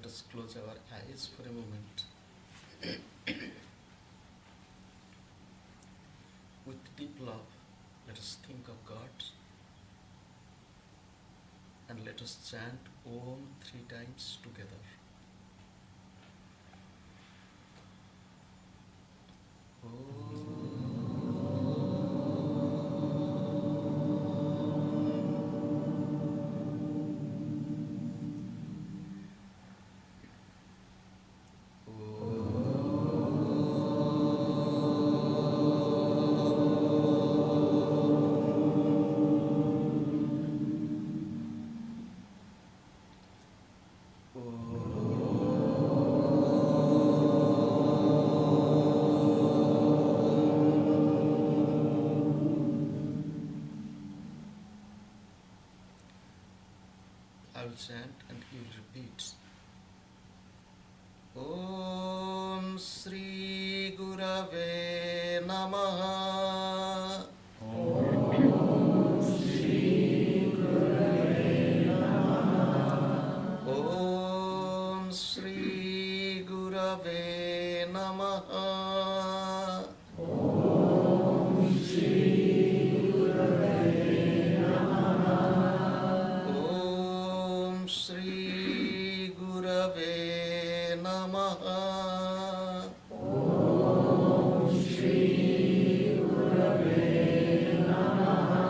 Let us close our eyes for a moment. With deep love, let us think of God and let us chant Om 3 times together. I will chant and you will repeat. Om Sri Gurave Namaha. Om Sri Gurave Namaha. Om Sri Gurave Namaha. Om Sri Gurave Namaha. Om Sri Gurave Namaha. Om Sri Gurave Namaha.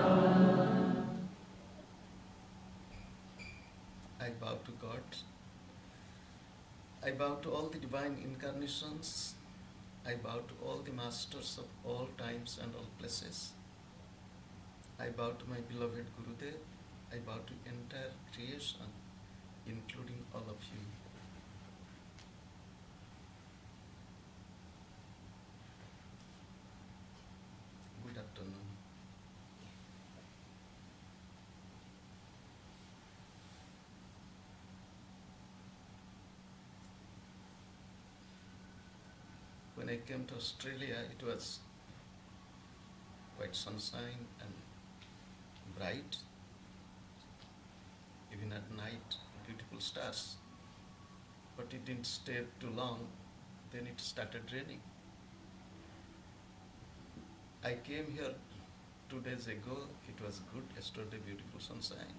I bow to God. I bow to all the divine incarnations. I bow to all the masters of all times and all places. I bow to my beloved Gurudev. I bow to entire creation, including all of you. Good afternoon. When I came to Australia, it was quite sunshine and bright. Even at night, beautiful stars. But it didn't stay too long, then it started raining. I came here 2 days ago, it was good, yesterday beautiful sunshine.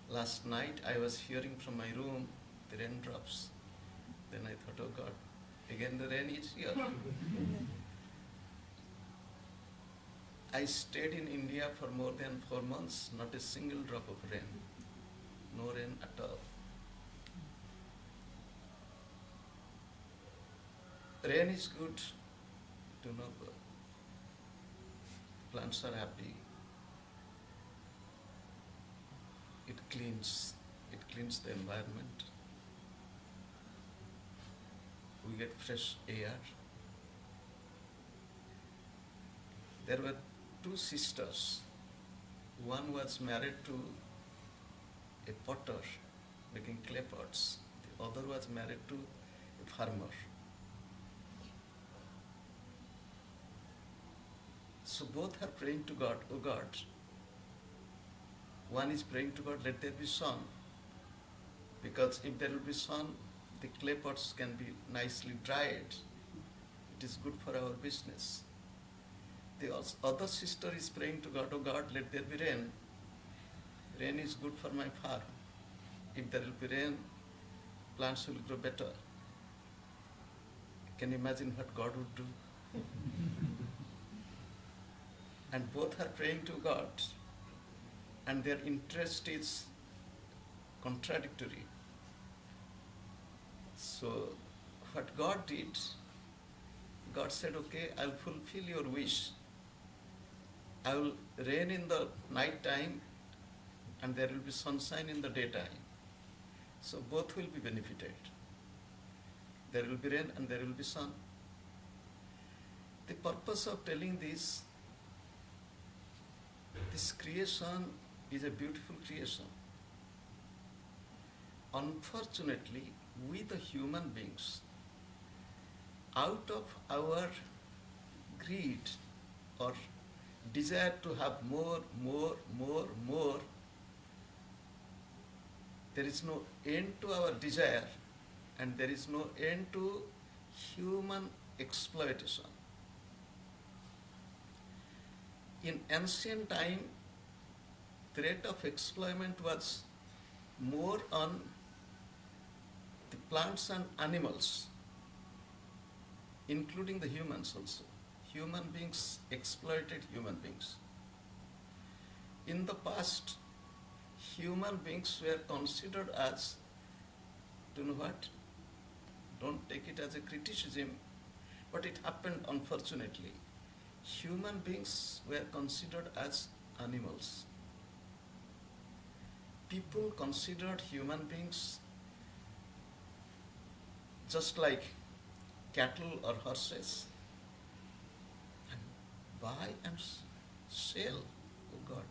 Last night I was hearing from my room the raindrops. Then I thought, oh God, again the rain is here. I stayed in India for more than 4 months, not a single drop of rain. No rain at all. Rain is good to know plants are happy. It cleans the environment. We get fresh air. There were 2 sisters. One was married to a potter making clay pots. The other was married to a farmer. So both are praying to God, oh God. One is praying to God, let there be sun. Because if there will be sun, the clay pots can be nicely dried. It is good for our business. The other sister is praying to God, oh God, let there be rain. Rain is good for my farm. If there will be rain, plants will grow better. Can you imagine what God would do? And both are praying to God, and their interest is contradictory. So what God did, God said, okay, I'll fulfill your wish. I will rain in the night time and there will be sunshine in the daytime. So both will be benefited. There will be rain and there will be sun. The purpose of telling this creation is a beautiful creation. Unfortunately, we the human beings, out of our greed or desire to have more, there is no end to our desire, and there is no end to human exploitation. In ancient time, the rate of exploitment was more on the plants and animals, including the humans also. Human beings exploited human beings. In the past, human beings were considered as, do you know what? Don't take it as a criticism, but it happened unfortunately. Human beings were considered as animals. People considered human beings just like cattle or horses, and buy and sell. Oh God,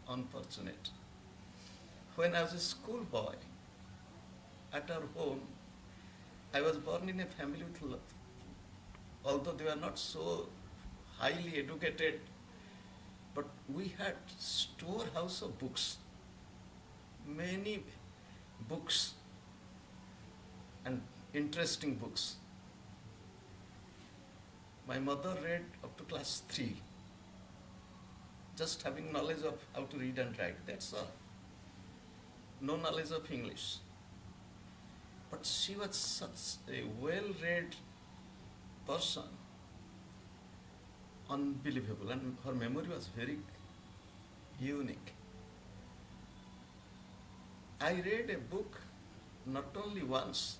unfortunate. When I was a schoolboy, at our home, I was born in a family with, although they were not so highly educated, but we had storehouse of books, many books and interesting books. My mother read up to class 3, just having knowledge of how to read and write, that's all. No knowledge of English. But she was such a well-read person, unbelievable, and her memory was very unique. I read a book not only once,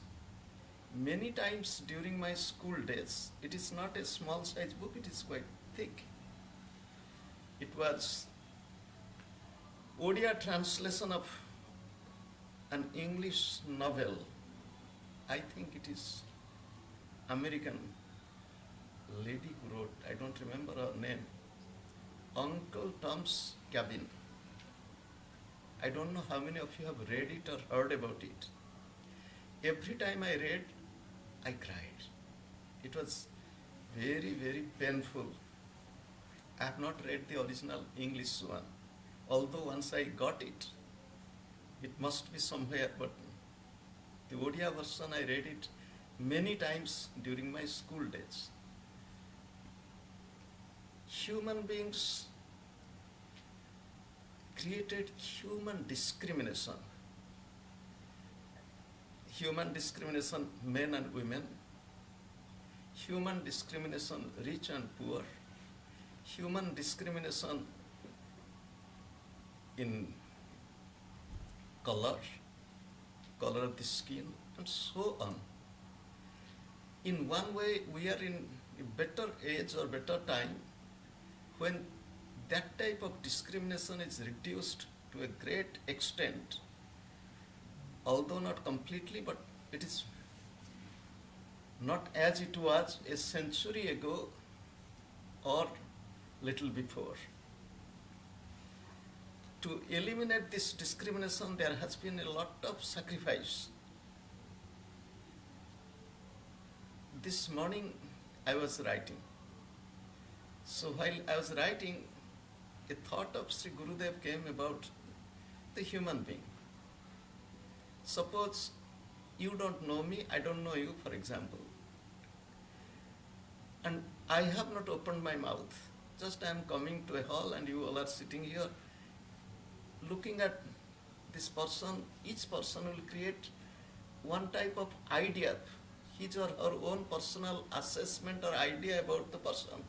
many times during my school days. It is not a small size book, it is quite thick. It was Odia translation of an English novel. I think it is American lady who wrote, I don't remember her name, Uncle Tom's Cabin. I don't know how many of you have read it or heard about it. Every time I read, I cried. It was very, very painful. I have not read the original English one, although once I got it, it must be somewhere, but the Odia version I read it many times during my school days. Human beings created human discrimination. Human discrimination, men and women. Human discrimination, rich and poor. Human discrimination in color of the skin, and so on. In one way, we are in a better age or better time when that type of discrimination is reduced to a great extent, although not completely, but it is not as it was a century ago or little before. To eliminate this discrimination, there has been a lot of sacrifice. This morning I was writing. So while I was writing, a thought of Sri Gurudev came about the human being. Suppose you don't know me, I don't know you, for example, and I have not opened my mouth. Just I am coming to a hall and you all are sitting here looking at this person. Each person will create one type of idea, his or her own personal assessment or idea about the person.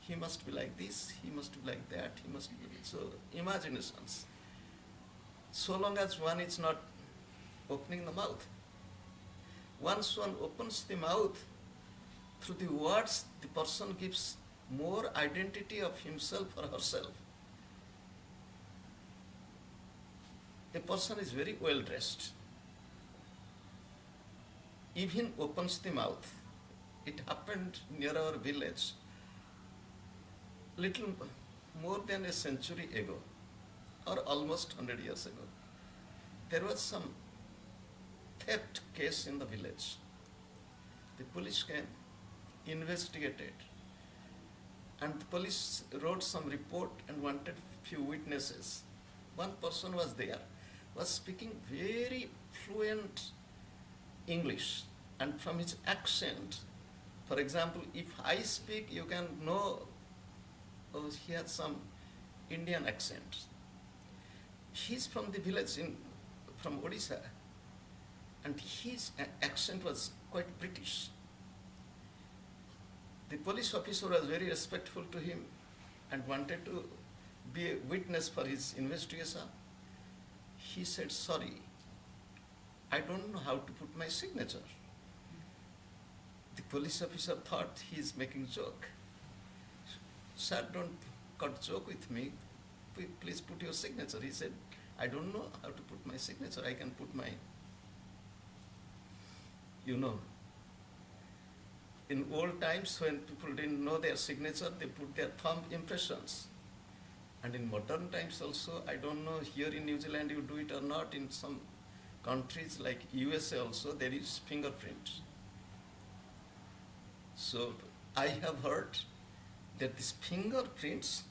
He must be like this, he must be like that, he must be, so imaginations. So long as one is not opening the mouth. Once one opens the mouth, through the words, the person gives more identity of himself or herself. A person is very well dressed, even opens the mouth. It happened near our village little more than a century ago, or almost 100 years ago. There was some theft case in the village. The police came, investigated, and the police wrote some report and wanted few witnesses. One person was there. was speaking very fluent English, and from his accent, for example, if I speak, you can know, oh, he had some Indian accent. He's from the village from Odisha, and his accent was quite British. The police officer was very respectful to him and wanted to be a witness for his investigation. He said, sorry, I don't know how to put my signature. The police officer thought he is making joke. Sir, don't cut joke with me. Please put your signature. He said, I don't know how to put my signature. I can put my, in old times when people didn't know their signature, they put their thumb impressions. And in modern times also, I don't know here in New Zealand you do it or not, in some countries like USA also, there is fingerprint. So I have heard that these fingerprints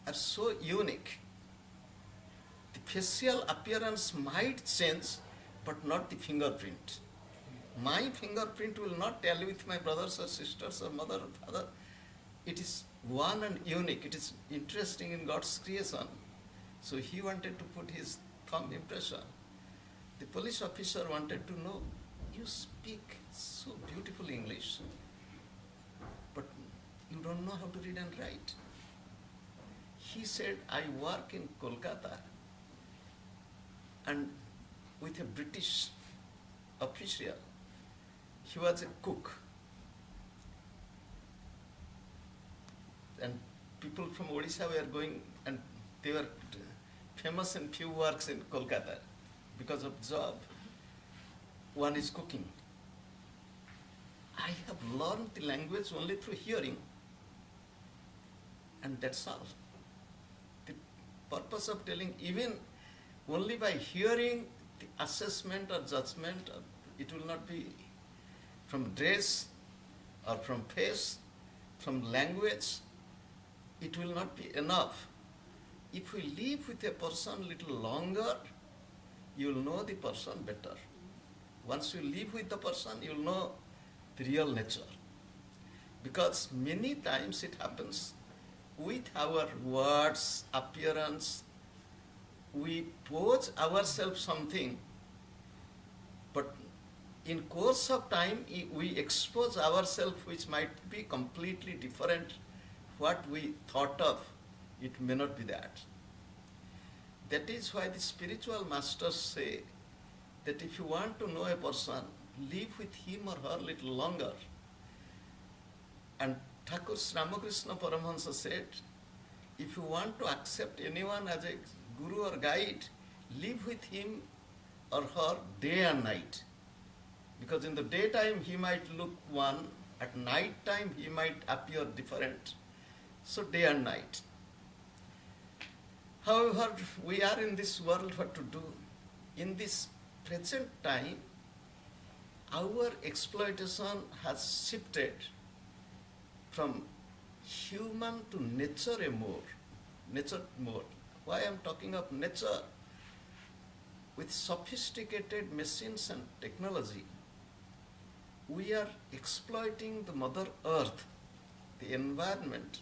are so unique. The facial appearance might change, but not the fingerprint. My fingerprint will not tally with my brothers or sisters or mother or father. It is one and unique. It is interesting in God's creation. So he wanted to put his thumb impression. The police officer wanted to know, you speak so beautiful English, but you don't know how to read and write. He said, I work in Kolkata and with a British official. He was a cook. And people from Odisha were going, and they were famous in few works in Kolkata because of job. One is cooking. I have learned the language only through hearing, and that's all. The purpose of telling, even only by hearing the assessment or judgment, it will not be from dress or from face, from language, it will not be enough. If we live with a person little longer, you will know the person better. Once you live with the person, you will know the real nature. Because many times it happens with our words, appearance, we pose ourselves something, but in course of time we expose ourselves which might be completely different what we thought of. It may not be that. That is why the spiritual masters say that if you want to know a person, live with him or her little longer. And Thakur Ramakrishna Paramahamsa said, if you want to accept anyone as a guru or guide, live with him or her day and night. Because in the daytime he might look one, at night time he might appear different. So day and night. However, we are in this world what to do. In this present time, our exploitation has shifted from human to nature mode. Why I am talking of nature? With sophisticated machines and technology, we are exploiting the Mother Earth, the environment,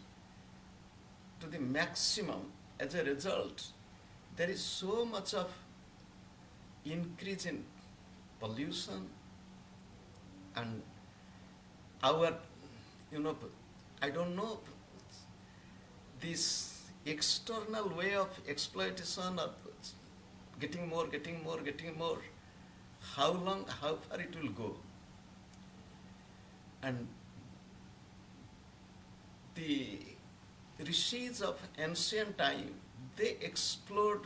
to the maximum. As a result, there is so much of increase in pollution, and our, I don't know, this external way of exploitation of getting more, how long, how far it will go. And the rishis of ancient time, they explored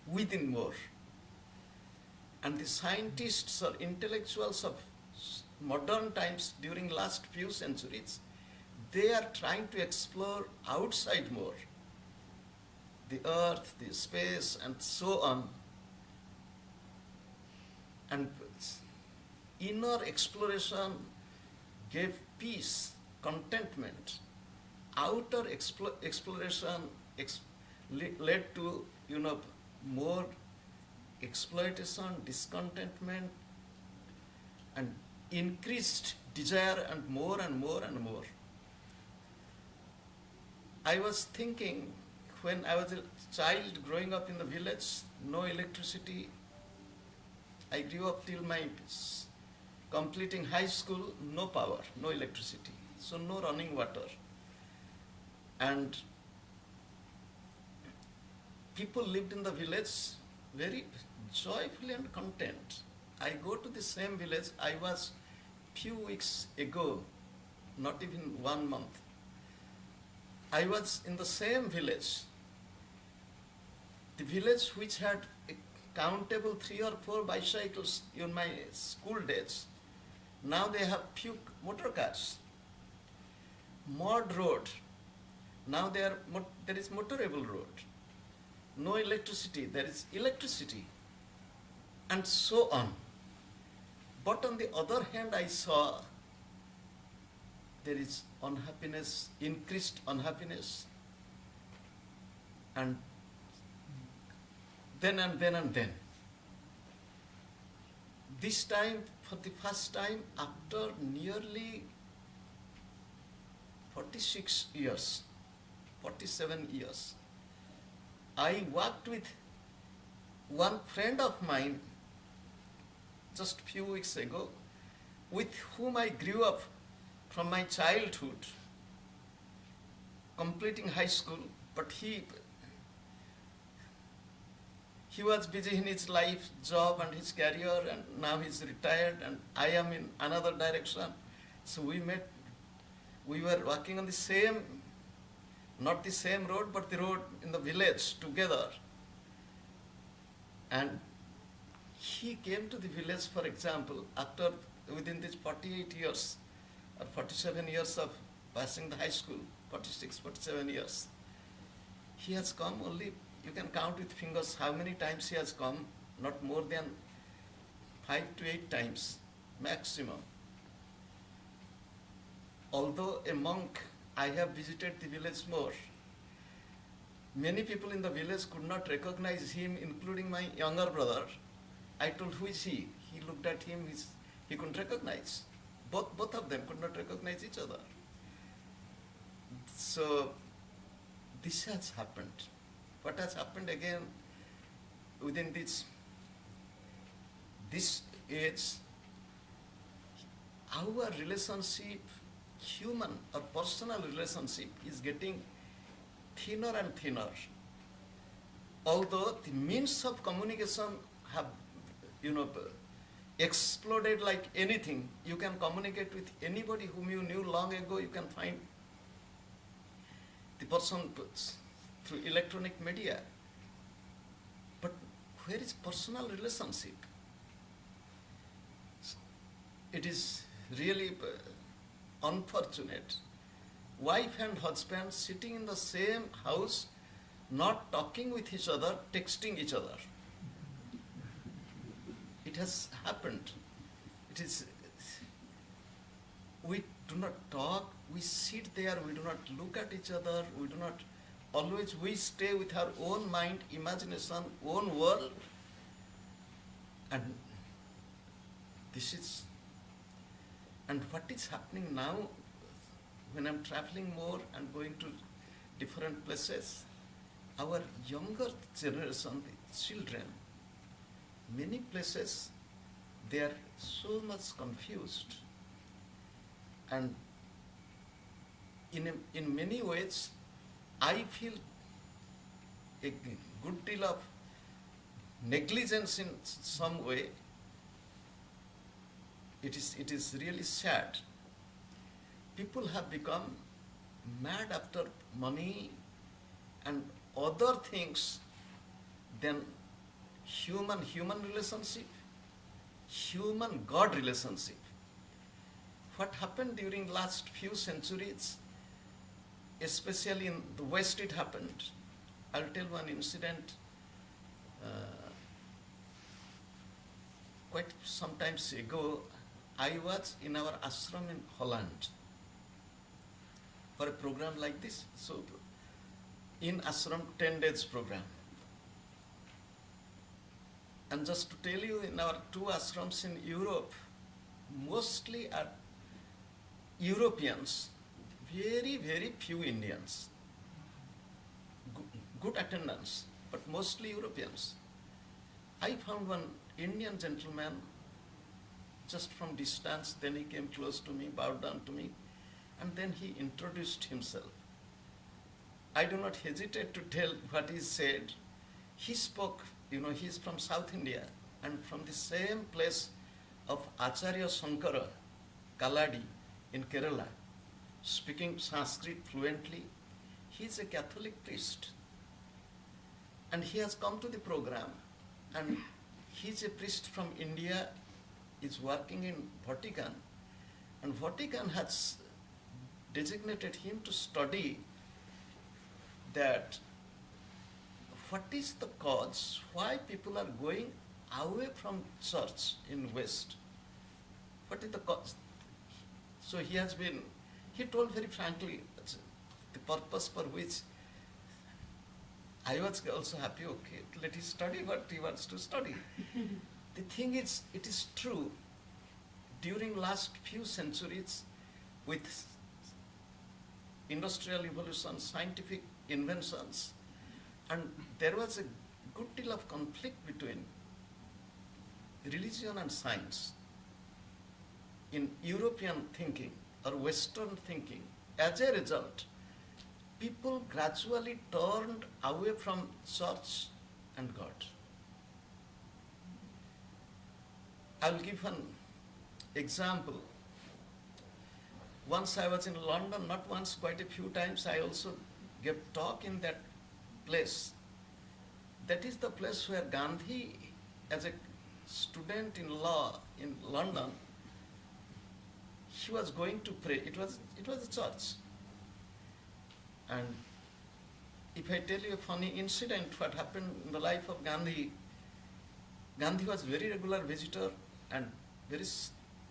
within more. And the scientists or intellectuals of modern times during last few centuries, they are trying to explore outside more. The earth, the space, and so on. And inner exploration gave peace, contentment. Outer exploration led to, more exploitation, discontentment, and increased desire and more and more and more. I was thinking when I was a child growing up in the village, no electricity. I grew up till my completing high school, no power, no electricity, so no running water. And people lived in the village very joyfully and content. I go to the same village. I was few weeks ago, not even 1 month. I was in the same village, the village which had a countable 3 or 4 bicycles in my school days. Now they have few motor cars. Mud road. Now there is motorable road. No electricity, there is electricity, and so on. But on the other hand, I saw there is unhappiness, increased unhappiness, and then and then and then. This time, for the first time, after nearly 46 years, 47 years, I walked with one friend of mine just few weeks ago, with whom I grew up from my childhood, completing high school, but he was busy in his life, job and his career, and now he's retired and I am in another direction. So we met, we were walking on the same, not the same road, but the road in the village together. And he came to the village, for example, after within these 48 years or 47 years of passing the high school, 46, 47 years. He has come only, you can count with fingers how many times he has come, not more than 5 to 8 times maximum. Although a monk, I have visited the village more. Many people in the village could not recognize him, including my younger brother. I told, who is he? He looked at him, he couldn't recognize. Both of them could not recognize each other. So this has happened. What has happened again within this age, our relationship, human or personal relationship, is getting thinner and thinner. Although the means of communication have, exploded like anything. You can communicate with anybody whom you knew long ago. You can find the person through electronic media. But where is personal relationship? It is really unfortunate. Wife and husband sitting in the same house, not talking with each other, texting each other. It has happened. It is, we do not talk, we sit there, we do not look at each other, we do not, always we stay with our own mind, imagination, own world. And this is, and what is happening now when I'm traveling more and going to different places, our younger generation, the children, many places, they are so much confused. And in many ways, I feel a good deal of negligence in some way. It is really sad. People have become mad after money and other things than human relationship, human-God relationship. What happened during last few centuries, especially in the West it happened. I'll tell one incident. Quite some time ago, I was in our ashram in Holland for a program like this. So in ashram, 10 days program. And just to tell you, in our two ashrams in Europe, mostly are Europeans, very, very few Indians. Good attendance, but mostly Europeans. I found one Indian gentleman just from distance, then he came close to me, bowed down to me, and then he introduced himself. I do not hesitate to tell what he said. He spoke, he's from South India, and from the same place of Acharya Shankara, Kaladi, in Kerala, speaking Sanskrit fluently. He's a Catholic priest. And he has come to the program, and he's a priest from India, is working in Vatican, and Vatican has designated him to study that what is the cause, why people are going away from church in West. What is the cause? So he told very frankly the purpose for which I was also happy, okay, let him study what he wants to study. The thing is, it is true, during last few centuries, with industrial evolution, scientific inventions, and there was a good deal of conflict between religion and science in European thinking or Western thinking. As a result, people gradually turned away from church and God. I'll give an example. Once I was in London, not once, quite a few times, I also gave talk in that place. That is the place where Gandhi, as a student in law in London, he was going to pray. It was a church. And if I tell you a funny incident, what happened in the life of Gandhi, Gandhi was very regular visitor and very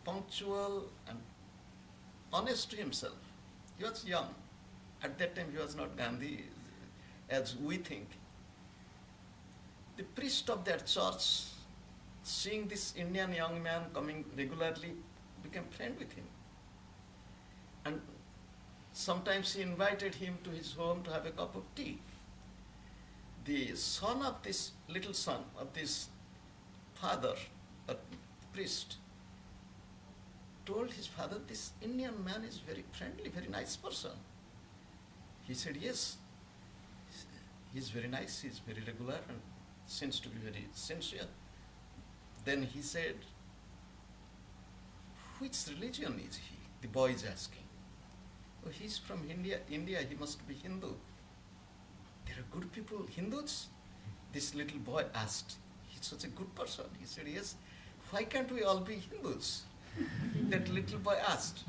punctual and honest to himself. He was young. At that time he was not Gandhi as we think. The priest of that church, seeing this Indian young man coming regularly, became friend with him. And sometimes he invited him to his home to have a cup of tea. The son of this little son of this father, a priest, told his father, this Indian man is very friendly, very nice person. He said, yes, he's very nice, he's very regular and seems to be very sincere. Then he said, which religion is he? The boy is asking. Oh, he's from India, he must be Hindu. There are good people, Hindus? This little boy asked. He's such a good person. He said, yes, why can't we all be Hindus? That little boy asked.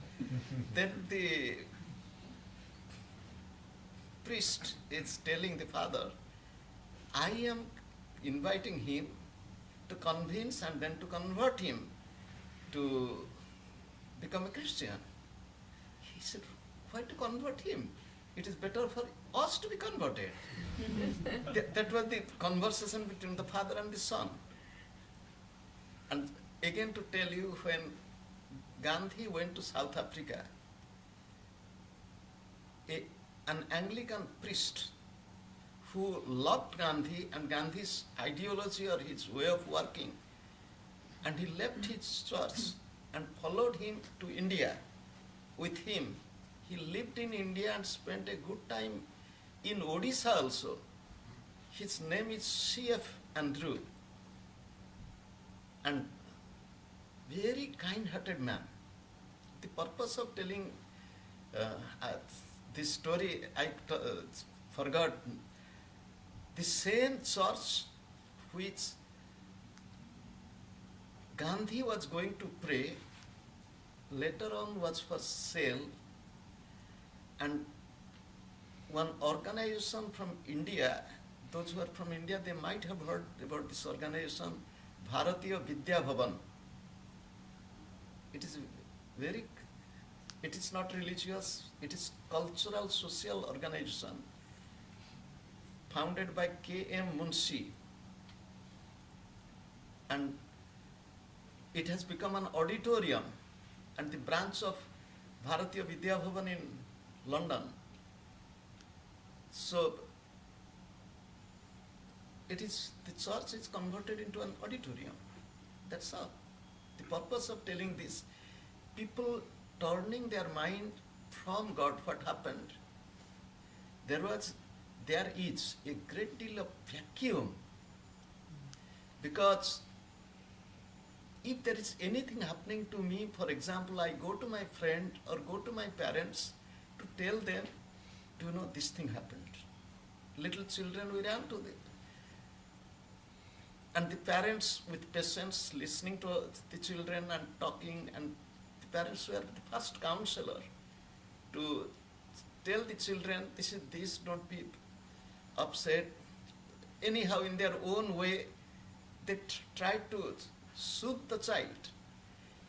Then the priest is telling the father, I am inviting him to convince and then to convert him to become a Christian. He said, why to convert him? It is better for us to be converted. That was the conversation between the father and the son. And again to tell you, when Gandhi went to South Africa, an Anglican priest who loved Gandhi and Gandhi's ideology or his way of working, and he left his church and followed him to India with him. He lived in India and spent a good time in Odisha also. His name is C.F. Andrew, and very kind-hearted man. The purpose of telling this story, I forgot. The same church which Gandhi was going to pray, later on was for sale, and one organization from India, those who are from India, they might have heard about this organization, Bharatiya Vidya Bhavan. It is not religious, it is cultural social organization founded by K.M. Munshi. and it has become an auditorium and the branch of Bharatiya Vidya Bhavan in London. So the church is converted into an auditorium. That's all. The purpose of telling this, people turning their mind from God, what happened? There is a great deal of vacuum, because if there is anything happening to me, for example, I go to my friend or go to my parents to tell them, this thing happened. Little children, we ran to them. And the parents with patience listening to the children and talking, and the parents were the first counselor to tell the children, this, don't be upset. Anyhow, in their own way, they try to soothe the child.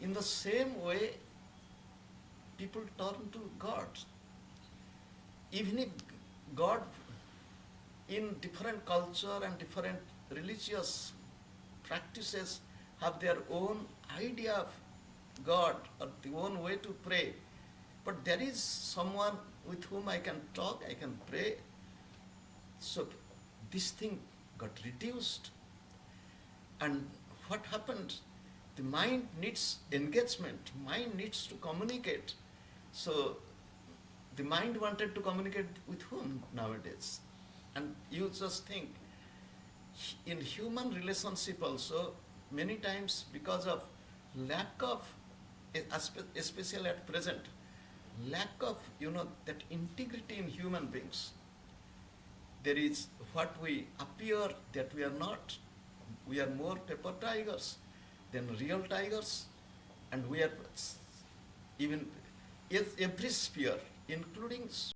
In the same way, people turn to God. Even if God, in different culture and different religious practices, have their own idea of God or the own way to pray, but there is someone with whom I can talk, I can pray. So this thing got reduced. And what happened? The mind needs engagement, mind needs to communicate. So the mind wanted to communicate with whom nowadays? And you just think, in human relationship also, many times because of lack of, especially at present, lack of, that integrity in human beings. There is what we appear that we are not. We are more paper tigers than real tigers, and we are even every sphere, including